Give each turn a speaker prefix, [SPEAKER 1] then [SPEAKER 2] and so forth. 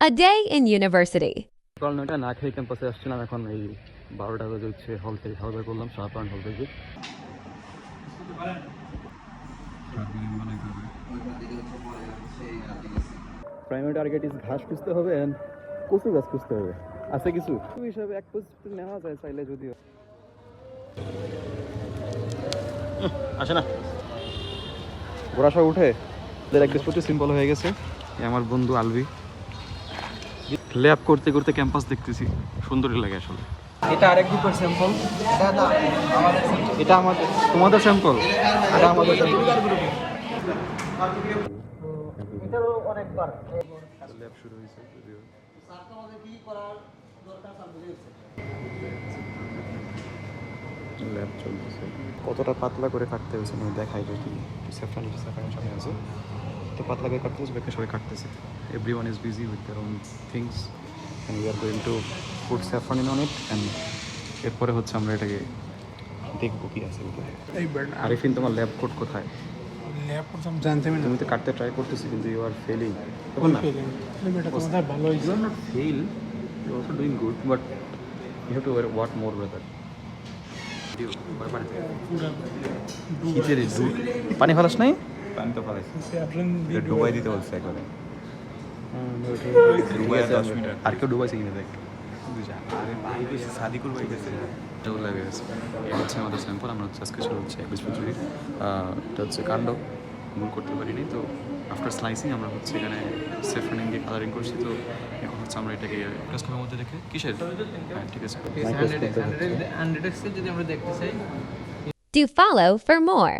[SPEAKER 1] A day in university.
[SPEAKER 2] সকাল ৯টা না খেয়ে ক্যাম্পাসে আসছিলাম, এখন এই 12টা বাজে হচ্ছে হল থেকে খাওয়া দাওয়া করলাম শাহপান হল থেকে। প্রাইমারি টার্গেট ইজ ঘাস খুঁজতে হবে অ্যান্ড কচু গাছ খুঁজতে হবে। আছে কিছু হিসাবে এক পজিটিভ নেওয়া যায় চাইলে, যদিও আসে না ঘোড়াশা উঠে প্রচুর সিম্পল হয়ে গেছে। আমার বন্ধু আলভি ল্যাব করতে করতে ক্যাম্পাস দেখতেছি, সুন্দরই লাগে আসলে।
[SPEAKER 3] এটা আরেক গ্রুপের স্যাম্পল,
[SPEAKER 2] এটা আমাদের তোমাদের স্যাম্পল, এটা আমাদের
[SPEAKER 3] এটারও অনেকবার
[SPEAKER 2] ল্যাব শুরু হয়েছে। ল্যাব চলতেছে, কতটা পাতলা করে কাটতে হয়েছে আমি দেখাই যদি সেফরান সামনে আছে, তো পাতলা করে কাটতে হচ্ছে, সবাই কাটতেছে। Every one is busy with their own things and we are going to put saffron in on it and এরপরে হচ্ছে আমরা এটাকে দেখবো কি আছে। আরিফিন, তোমার ল্যাব কোড কোথায়?
[SPEAKER 4] ল্যাব করতাম জানতে না,
[SPEAKER 2] তুমি তো কাটতে ট্রাই করতেছি কিন্তু ইউ আর ফেলিং। তখন না
[SPEAKER 4] এটা তোমাদের ভালো হয়েছে।
[SPEAKER 2] You are not fail, you are also doing good, but you have to what more better. পানি ফেলাস নাই?
[SPEAKER 5] পানি তো ফেলাইছি,
[SPEAKER 4] স্যাফরন
[SPEAKER 5] এটা ডুবাই দিতে বলছে একবারে।
[SPEAKER 2] আর কেউ ডুবাইছে কিনা দেখ।
[SPEAKER 5] আরে ভাই বেশি সাদিকুর ভাই গেছে।
[SPEAKER 2] এটাও লাগে গেছে। এটা হচ্ছে আমাদের স্যাম্পল। আমরা হচ্ছে আজকে শুরু হচ্ছে 21 ফেব্রুয়ারি। এটা হচ্ছে কাণ্ড, মূল করতে পারিনি। তো আফটার স্লাইসিং আমরা হচ্ছে এখানে সেফরানিং দিয়ে কালারিং করছি। তো এখন হচ্ছে আমরা এটাকে মাইক্রোস্কোপের মধ্যে রেখে কিসের, হ্যাঁ ঠিক আছে,
[SPEAKER 3] যদি আমরা দেখতে চাই।
[SPEAKER 1] Do follow for more.